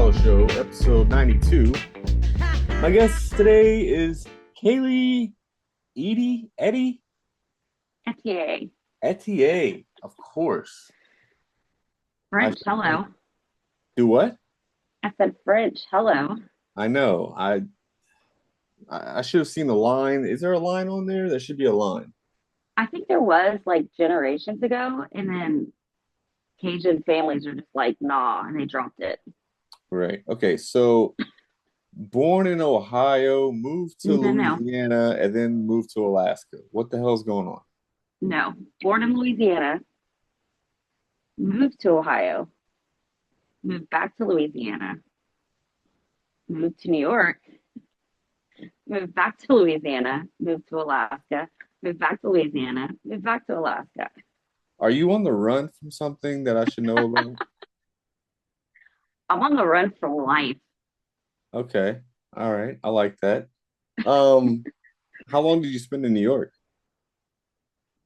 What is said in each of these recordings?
LaSala Show, episode 92. My guest today is Kayleigh, Etie, Etie. Etie, of course. I French, hello. do what? I said French, hello. I know. I should have seen the line. Is there a line on there? There should be a line. I think there was like generations ago, and then Cajun families are just like, nah, and they dropped it. Right. Okay. So born in Ohio, moved to No, no, Louisiana, and then moved to Alaska. What the hell's going on? no. Born in Louisiana, moved to Ohio, moved back to Louisiana, moved to New York, moved back to Louisiana, moved to Alaska, moved back to Louisiana, moved back to Alaska. Are you on the run from something that I should know about? I'm on the run for life. Okay. All right. I like that. Um, how long did you spend in New York?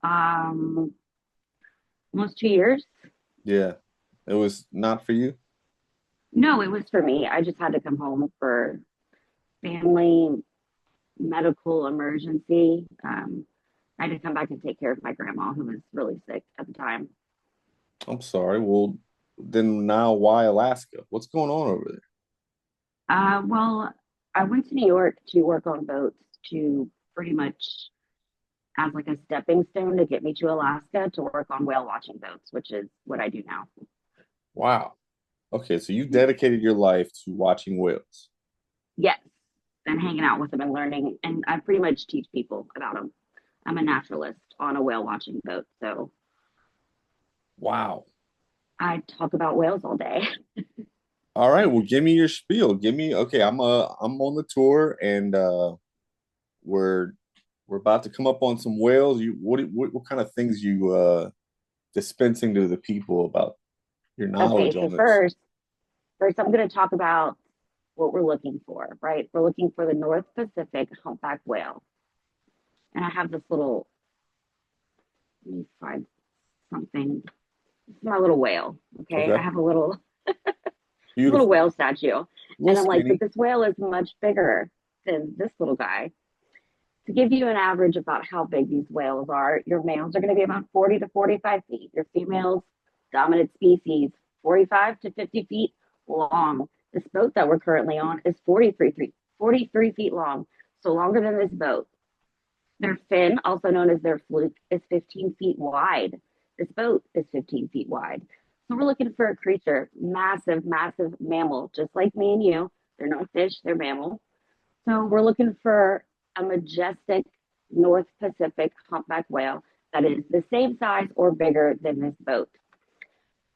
Um, Almost 2 years. Yeah. It was not for you? No, it was for me. I just had to come home for family medical emergency. I had to come back and take care of my grandma who was really sick at the time. I'm sorry. Well, then now why Alaska? What's going on over there? Well, I went to New York to work on boats to pretty much as like a stepping stone to get me to Alaska to work on whale watching boats, which is what I do now. Wow. Okay, so you dedicated your life to watching whales. Yes, and hanging out with them and learning. And I pretty much teach people about them. I'm a naturalist on a whale watching boat, so Wow. I talk about whales all day. All right, well, give me your spiel. Give me okay, I'm on the tour and we're we're about to come up on some whales. What kind of things you dispensing to the people about your knowledge Okay, so on this? first I'm going to talk about what we're looking for, right? We're looking for the North Pacific humpback whale. And I have this little, let me find something. This is my little whale. Okay. I Okay. have a little Beautiful. whale statue. A little And I'm like, but skinny. this whale is much bigger than this little guy. To give you an average about how big these whales are, your males are going to be about 40 to 45 feet. Your females, dominant species, 45 to 50 feet long. This boat that we're currently on is 43 feet long, so longer than this boat. Their fin, also known as their fluke, is 15 feet wide. This boat is 15 feet wide. So we're looking for a creature, massive, massive mammal, just like me and you. They're not fish, they're mammal. So we're looking for a majestic North Pacific humpback whale that is the same size or bigger than this boat.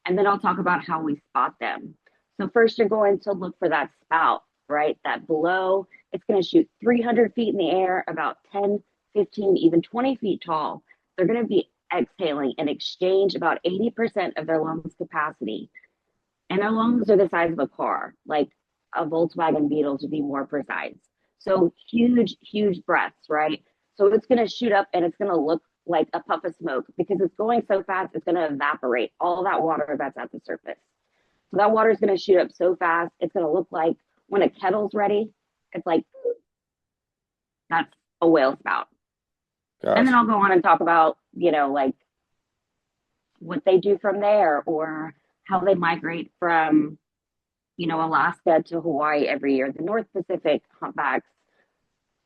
And then I'll talk about how we spot them. So first you're going to look for that spout, right? That blow. It's going to shoot 300 feet in the air, about 10, 15, even 20 feet tall. They're going to be exhaling and exchange about 80% of their lungs capacity. And their lungs are the size of a car, like a Volkswagen Beetle to be more precise. So huge, huge breaths, right? So it's going to shoot up and it's going to look like a puff of smoke because it's going so fast, it's going to evaporate all that water that's at the surface. So that water is going to shoot up so fast, it's going to look like when a kettle's ready, it's like that's a whale spout. And then Gotcha. I'll go on and talk about, like what they do from there or how they migrate from Alaska to Hawaii every year. The North Pacific humpbacks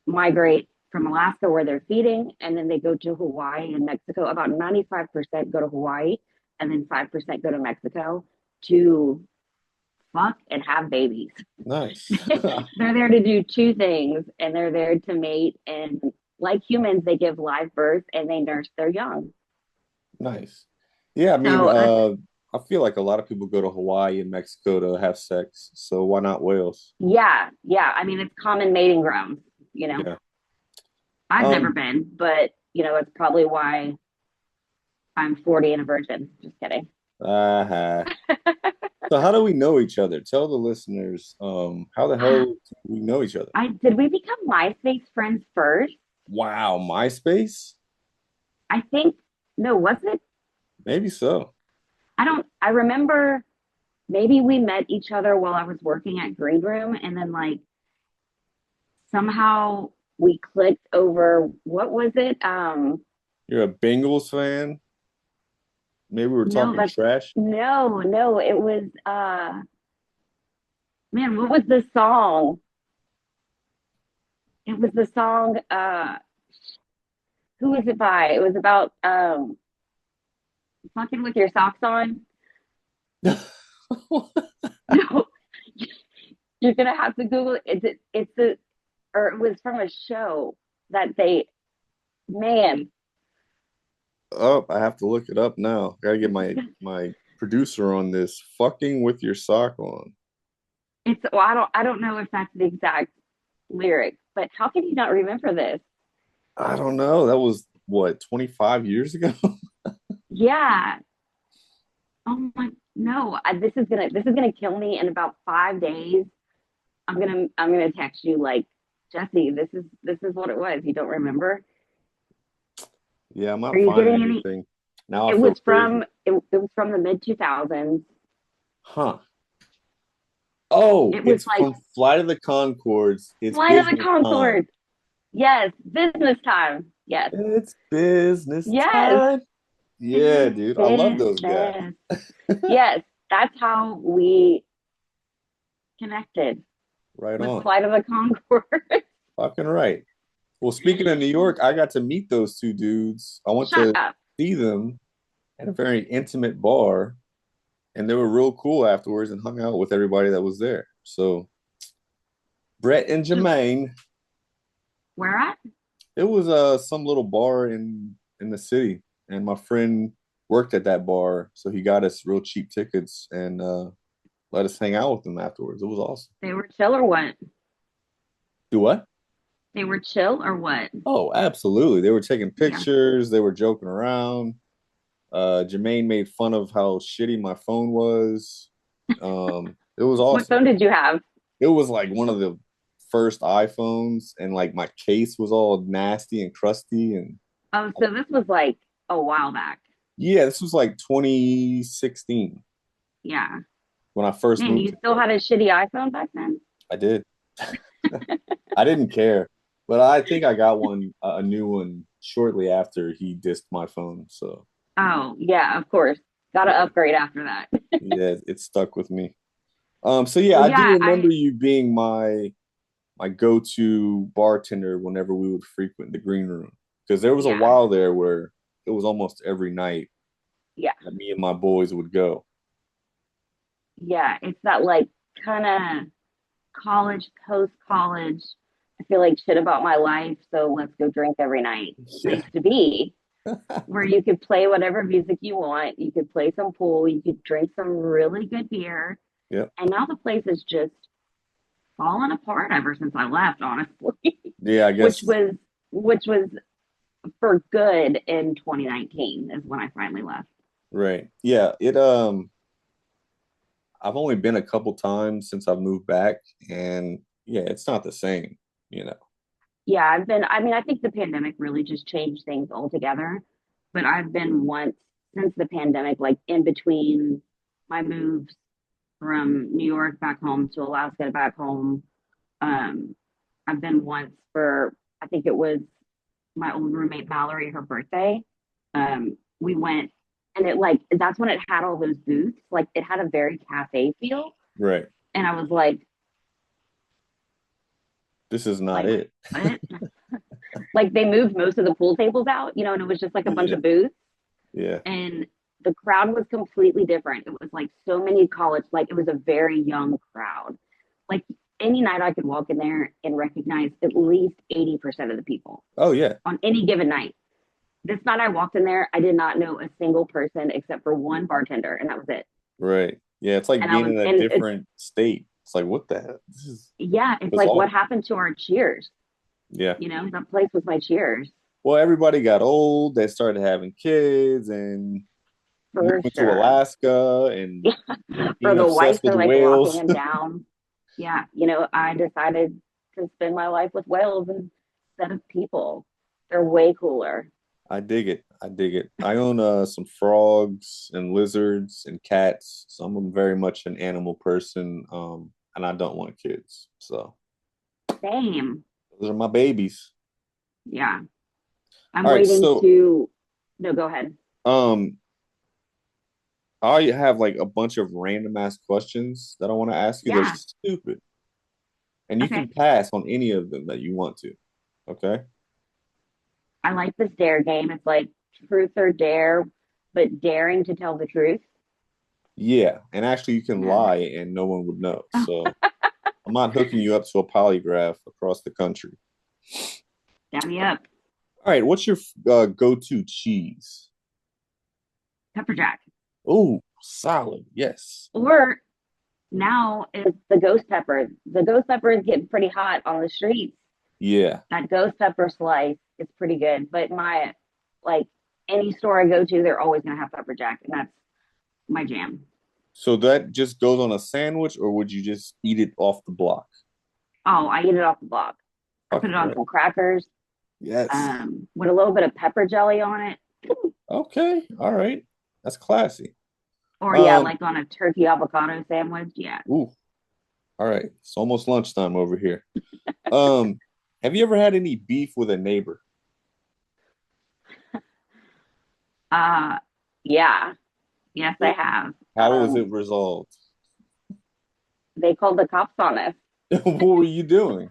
migrate from Alaska where they're feeding, and then they go to Hawaii and Mexico. About 95% go to Hawaii, and then 5% go to Mexico to fuck and have babies. Nice. They're there to do two things, and they're there to mate. And like humans, they give live birth and they nurse their young. Nice. Yeah, I mean, So that's I feel like a lot of people go to Hawaii and Mexico to have sex, so why not whales? yeah, yeah. I mean, it's common mating grounds. You know, Yeah. I've never Um, been, but it's probably why I'm 40 and a virgin. Just kidding. uh So how do we know each other? Tell the listeners, how the hell do we know each other? I did we become MySpace friends first? Wow, MySpace? I think no, was it? Maybe so. I don't. I remember maybe we met each other while I was working at Green Room, and then like somehow we clicked over what was it? You're a Bengals fan? Maybe we were No, talking that's trash. no, it was man, what was the song? It was the song who was it by? It was about fucking with your socks on. No, you're gonna have to Google it. It's a or it was from a show that they man, Oh, I have to look it up now. Gotta get my producer on this. Fucking with your sock on. it's well, I don't know if that's the exact lyric, but how can you not remember this? I don't know. That was what, 25 years ago? Yeah. Oh my no, this is gonna kill me in about 5 days. I'm gonna text you like Jesse, this is what it was. You don't remember? Yeah, I'm Are not you finding getting any? anything. Now I It feel was crazy. from it was from the mid 2000s. Huh. Oh, It was it's like from Flight of the Concords. It's Flight of the business Concord. time. Yes, business time. Yes, It's business yes, time. Yeah, dude. I love those guys. business. Yes, that's how we connected Right with on. Flight of the Concord. Fucking right. Well, speaking of New York, I got to meet those two dudes. I went Shut to up. see them at a very intimate bar, and they were real cool afterwards and hung out with everybody that was there. So, Brett and Jermaine, Where at? it was some little bar in the city, and my friend worked at that bar, so he got us real cheap tickets and let us hang out with them afterwards. It was awesome. They were chill or what? Do what? They were chill or what? Oh, absolutely. They were taking Yeah. pictures, they were joking around. Jermaine made fun of how shitty my phone was. It was What awesome. phone did you have? It was like one of the first iPhones, and like my case was all nasty and crusty. And Oh, so this was like a while back. yeah, this was like 2016 Yeah. when I first Man, moved you to New still York. had a shitty iPhone back then? I did. I didn't care, but I think I got a new one shortly after he dissed my phone. So Oh, yeah, of course. Got to yeah, upgrade after that. yeah, it stuck with me. So yeah, Well, I do yeah, remember you being my go-to bartender whenever we would frequent the green room, because there was a yeah, while there where it was almost every night yeah, that me and my boys would go. yeah. It's that like kind of college, post college. I feel like shit about my life, so let's go drink every night. Yeah, Place to be where you could play whatever music you want. You could play some pool. You could drink some really good beer. yeah, And now the place is just fallen apart ever since I left, honestly. yeah. I which guess was which was for good in 2019 is when I finally left. right. Yeah, I've only been a couple times since I've moved back, and yeah, it's not the same, you know. Yeah, I mean, I think the pandemic really just changed things altogether. But I've been once since the pandemic, like in between my moves from New York back home to Alaska back home. Um, I've been once for, I think it was my old roommate Mallory, her birthday. We went and it like, that's when it had all those booths. Like it had a very cafe feel. Right. And I was This is not like, it. what? Like they moved most of the pool tables out, and it was just like a bunch Yeah, of booths. yeah, And the crowd was completely different. It was like so many college, like it was a very young crowd. Like any night I could walk in there and recognize at least 80% of the people oh yeah, on any given night. This night I walked in there, I did not know a single person except for one bartender, and that was it. right. Yeah, it's like And I being was, in a and it's, different state. It's like, what the hell? This is yeah, it's like what bizarre. happened to our cheers? Yeah. That place was my cheers Well, everybody got old. They started having kids and for moving to sure. Alaska and For being the obsessed whites with are like locking whales. them down. Yeah, I decided to spend my life with whales instead of people. They're way cooler. I dig it. I dig it. I own some frogs and lizards and cats, so I'm very much an animal person. And I don't want kids. So Same. those are my babies. Yeah. I'm All right, waiting so to, no, go ahead. um I have like a bunch of random ass questions that I want to ask you. They're Yeah. stupid. And you can Okay. pass on any of them that you want to. Okay? I like this dare game. It's like truth or dare, but daring to tell the truth. Yeah, and actually you can Yeah. lie and no one would know. So I'm not hooking you up to a polygraph across the country. Down me up. All right, what's your go-to cheese? Pepper jack. Oh, solid. Yes. Or now is the ghost pepper. The ghost pepper is getting pretty hot on the streets. Yeah. That ghost pepper slice is pretty good. But like any store I go to, they're always gonna have pepper jack, and that's my jam. So that just goes on a sandwich, or would you just eat it off the block? Oh, I eat it off the block. I put Fucking it on right. some crackers, Yes. with a little bit of pepper jelly on it. Okay. All right. That's classy. Or yeah, Um, like on a turkey avocado sandwich. Yeah. ooh, all right. It's almost lunchtime over here. Um, have you ever had any beef with a neighbor? Uh yeah. Yes, I It, have. how was it resolved? They called the cops on us. What were you doing?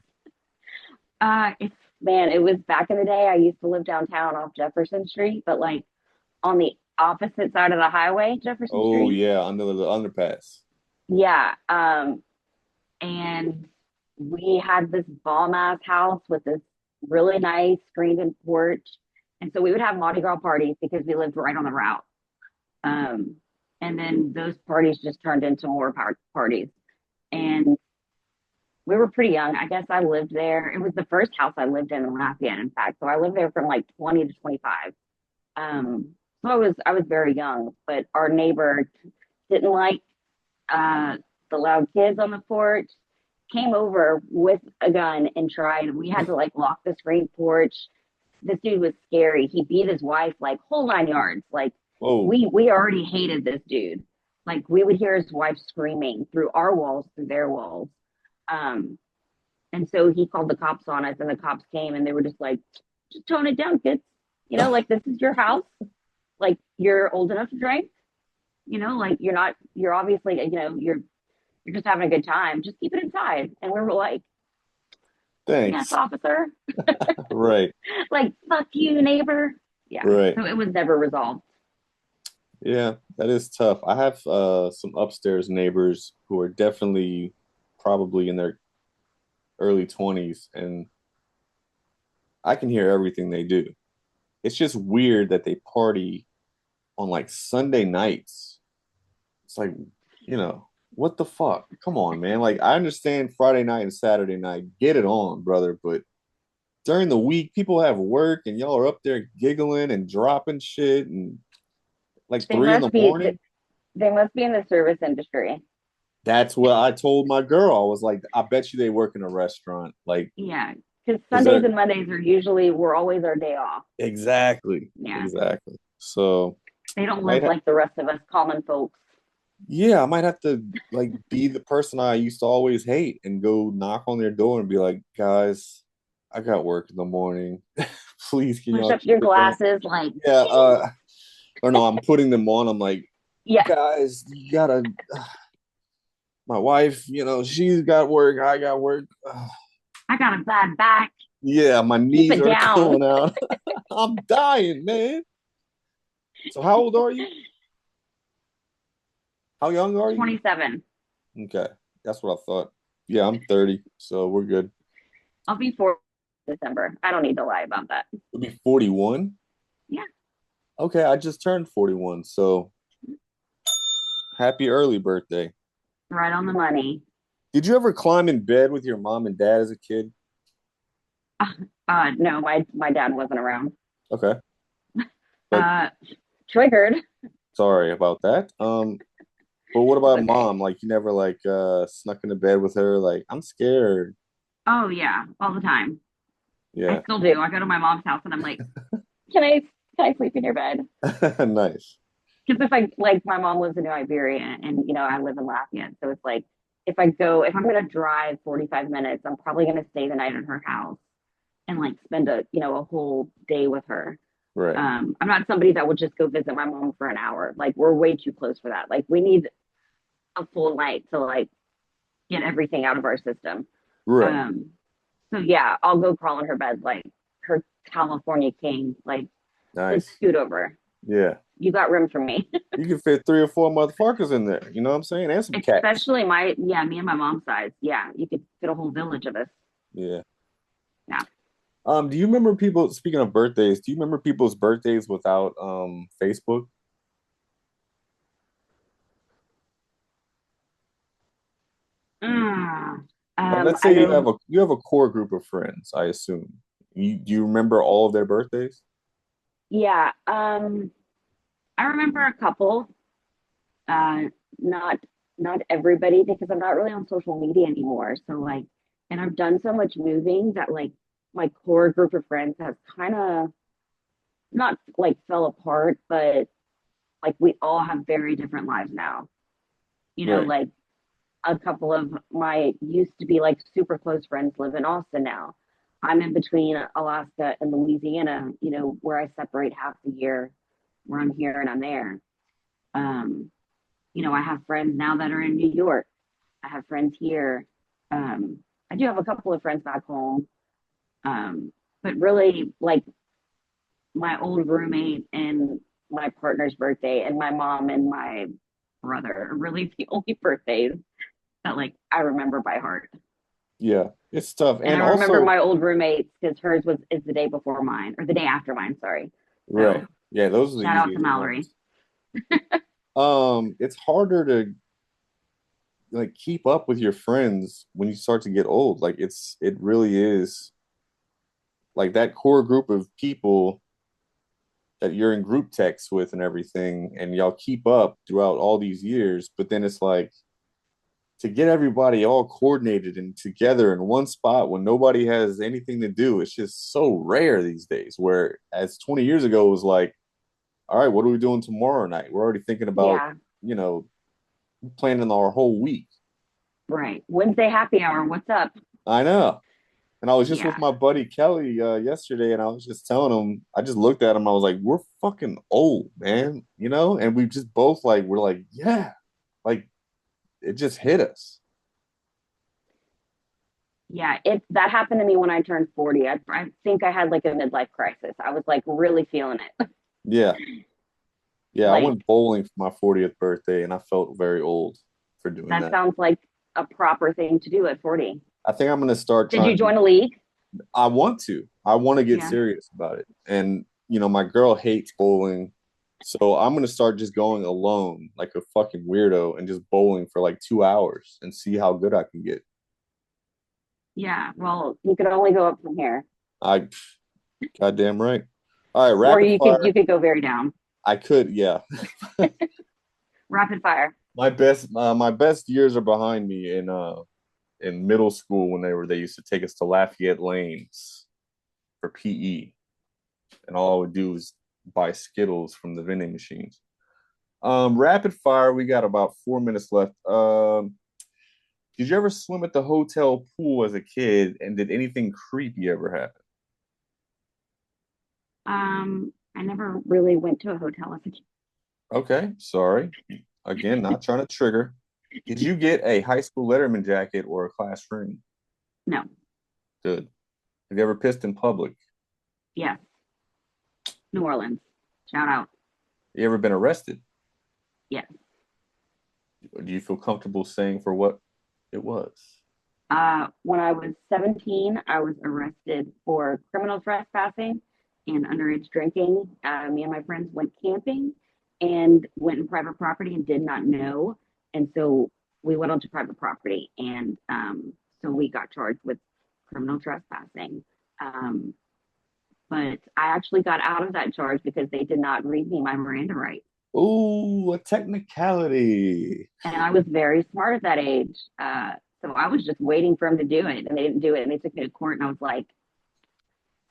It's man, it was back in the day. I used to live downtown off Jefferson Street, but like on the opposite side of the highway, Jefferson Oh Street. yeah, under the underpass. Yeah. And we had this bomb ass house with this really nice screened-in porch. And so we would have Mardi Gras parties because we lived right on the route. Um, and then those parties just turned into more parties. And we were pretty young. I guess I lived there. It was the first house I lived in Lafayette, in fact. So I lived there from like 20 to 25. So I was very young, but our neighbor didn't like uh, the loud kids on the porch, came over with a gun and tried. We had to like lock the screen porch. This dude was scary. He beat his wife like whole 9 yards. Like Whoa, we already hated this dude. Like we would hear his wife screaming through our walls, through their walls. Um, and so he called the cops on us, and the cops came, and they were just like, "Just tone it down, kids. Like this is your house. Like you're old enough to drink. Like you're not. You're obviously, you're just having a good time. Just keep it inside." And we were like, "Yes, thanks. officer." Right, Like, "Fuck you, neighbor." Yeah. right. So it was never resolved. Yeah, that is tough. I have some upstairs neighbors who are definitely probably in their early 20s, and I can hear everything they do. It's just weird that they party on like Sunday nights. It's like, what the fuck? Come on, man. Like, I understand Friday night and Saturday night. Get it on, brother. But during the week, people have work and y'all are up there giggling and dropping shit and like They 3 in must the be. morning. They must be in the service industry. That's what I told my girl. I was like, I bet you they work in a restaurant. Like, Yeah, because is Sundays that and Mondays are usually we're always our day off. exactly, Yeah, exactly. So they don't might live ha- like the rest of us common folks. yeah, I might have to like be the person I used to always hate and go knock on their door and be like, guys, I got work in the morning. Please, can Push y'all up keep your it down? glasses, like Yeah, or no, I'm putting them on. I'm like, yeah, guys, you gotta. My wife, she's got work. I got work. I got a bad back. Yeah, my Keep knees it are down. killing out. I'm dying, man. So how old are you? How young are you? 27. Okay, that's what I thought. Yeah, I'm 30, so we're good. I'll be 4 December. I don't need to lie about that. We'll be 41. Yeah, Okay, I just turned 41, so happy early birthday. right on the money. Did you ever climb in bed with your mom and dad as a kid? No, my dad wasn't around. Okay, but Uh, Triggered. sorry about that. But what It's about okay. mom? Like you never like snuck into bed with her? Like I'm scared. Oh yeah, all the time. I Yeah. still do. I go to my mom's house and I'm like, can I Can I sleep in your bed? Nice. Because if I like, my mom lives in New Iberia, and I live in Lafayette, so it's like if I'm gonna drive 45 minutes, I'm probably gonna stay the night in her house and like spend a whole day with her. Right. I'm not somebody that would just go visit my mom for an hour. Like we're way too close for that. Like we need a full night to like get everything out of our system. Right. Um, so yeah, I'll go crawl in her bed like her California king. Like, let's Nice. scoot over. Yeah. You got room for me. You can fit three or four motherfuckers in there. You know what I'm saying? And some cats. Especially me and my mom's size. Yeah, you could fit a whole village of us. Yeah. Yeah. Do you remember people, speaking of birthdays, do you remember people's birthdays without Facebook? Mm. Like let's I say know. you have a core group of friends, I assume. Do you remember all of their birthdays? Yeah. I remember a couple. Uh, not not everybody because I'm not really on social media anymore. So like, and I've done so much moving that like my core group of friends has kind of not like fell apart, but like we all have very different lives now. Right. Like a couple of my used to be like super close friends live in Austin now. I'm in between Alaska and Louisiana, where I separate half the year, where I'm here and I'm there. Um, I have friends now that are in New York. I have friends here. Um, I do have a couple of friends back home. But really, like my old roommate and my partner's birthday and my mom and my brother are really the only birthdays that like I remember by heart. Yeah. It's tough. And And I remember also, my old roommates because hers is the day before mine or the day after mine, sorry. right. So Yeah, those are the shout out to easiest Mallory. ones. It's harder to like keep up with your friends when you start to get old. Like it really is like that core group of people that you're in group text with and everything, and y'all keep up throughout all these years. But then it's like to get everybody all coordinated and together in one spot when nobody has anything to do, it's just so rare these days. Where as 20 years ago it was like, all right, what are we doing tomorrow night? We're already thinking about, Yeah, you know, planning our whole week. right. Wednesday happy hour. What's up? I know. And I was just with Yeah. my buddy Kelly yesterday, and I was just telling him, I just looked at him, I was like, we're fucking old, man, you know? And we just both like, we're like, yeah, like it just hit us. Yeah, that happened to me when I turned 40. I think I had like a midlife crisis. I was like really feeling it. Yeah. Yeah. I Like went bowling for my 40th birthday, and I felt very old for doing that that. sounds like a proper thing to do at 40. I think I'm going to start Did you trying to, join a league? I want to get Yeah. serious about it. And, my girl hates bowling. So I'm going to start just going alone like a fucking weirdo and just bowling for like 2 hours and see how good I can get. Yeah. Well, you could only go up from here. I Goddamn right. All right, Or rapid you fire. could go very down. I could, yeah. Rapid fire. My best years are behind me in middle school when they used to take us to Lafayette Lanes for PE, and all I would do was buy Skittles from the vending machines. Rapid fire. We got about 4 minutes left. Did you ever swim at the hotel pool as a kid, and did anything creepy ever happen? I never really went to a hotel as a kid. Okay, sorry. Again, not trying to trigger. Did you get a high school letterman jacket or a class ring? No. Good. Have you ever pissed in public? Yes. New Orleans. Shout out. You ever been arrested? Yes. Do you feel comfortable saying for what it was? When I was 17, I was arrested for criminal trespassing and underage drinking. Me and my friends went camping and went in private property and did not know. And so we went onto private property. And so we got charged with criminal trespassing. Um, but I actually got out of that charge because they did not read me my Miranda rights. Ooh, a technicality. And I was very smart at that age. So I was just waiting for them to do it, and they didn't do it. And they took me to court, and I was like,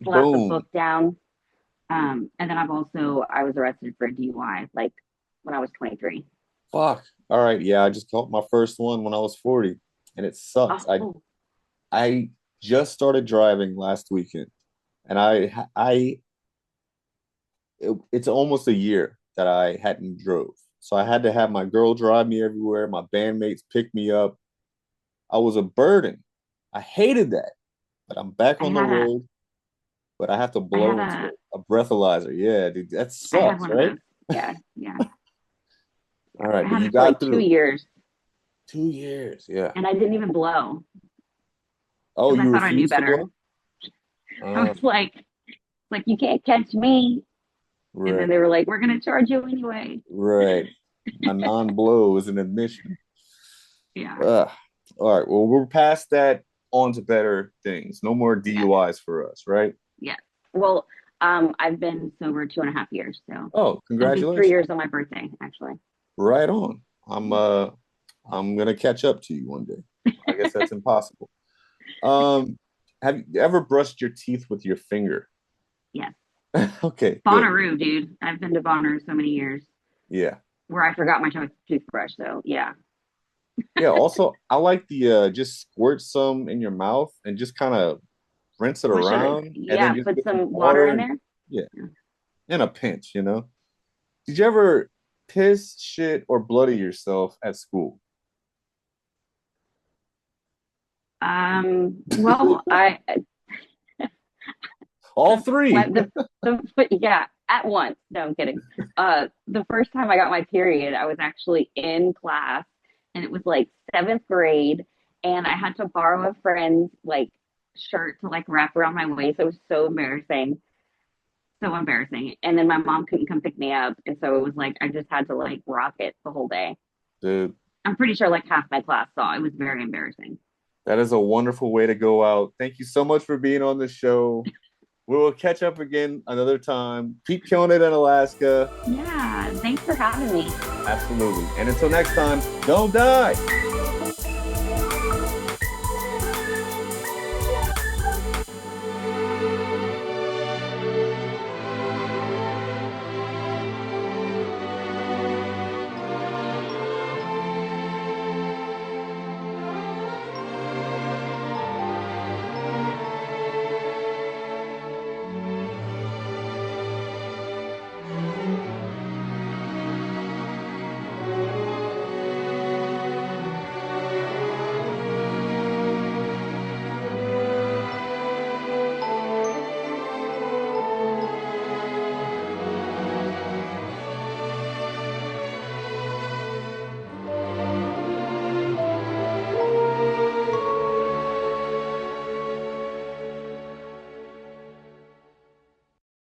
slapped the Boom. book down. And then I was arrested for a DUI like when I was 23. Fuck. All right. Yeah, I just caught my first one when I was 40, and it sucks. Oh, I just started driving last weekend, and it's almost a year that I hadn't drove. So I had to have my girl drive me everywhere. My bandmates pick me up. I was a burden. I hated that, but I'm back I on the had a, road. But I have to I had blow into a, a breathalyzer. Yeah, dude, that I had sucks, one of right? those. Yeah, yeah, All yeah. right, I but had you it for got like two through years, 2 years. Yeah. and I didn't even blow Oh, because I you thought I knew refused to better. blow? I Uh, was like you can't catch me. And then right, they were like, we're gonna charge you anyway. right. A non-blow is an admission. Yeah, Ugh. All right. Well, we're past that. On to better things. No more yeah, DUIs for us, right? yeah. Well, I've been sober 2.5 years, so Oh, it'll be 3 years congratulations. on my birthday, actually. Right on. I'm gonna catch up to you one day. I guess that's impossible. Um, have you ever brushed your teeth with your finger? Yes. Okay, good. Bonnaroo, dude. I've been to Bonnaroo so many years Yeah. where I forgot my toothbrush. So yeah. Yeah. Also, I like the just squirt some in your mouth and just kind of rinse it Swish it. around and then Yeah. just Put get some some water water in and there. yeah, Yeah. in a pinch, you know. Did you ever piss, shit, or bloody yourself at school? Well, All the, three. yeah, at once. No, I'm kidding. The first time I got my period, I was actually in class and it was like seventh grade and I had to borrow a friend's like shirt to like wrap around my waist. It was so embarrassing. So embarrassing. And then my mom couldn't come pick me up. And so it was like I just had to like rock it the whole day. Dude, I'm pretty sure like half my class saw. It was very embarrassing. that is a wonderful way to go out. Thank you so much for being on the show. We will catch up again another time. Keep killing it in Alaska. Yeah, thanks for having me. Absolutely. And until next time, don't die.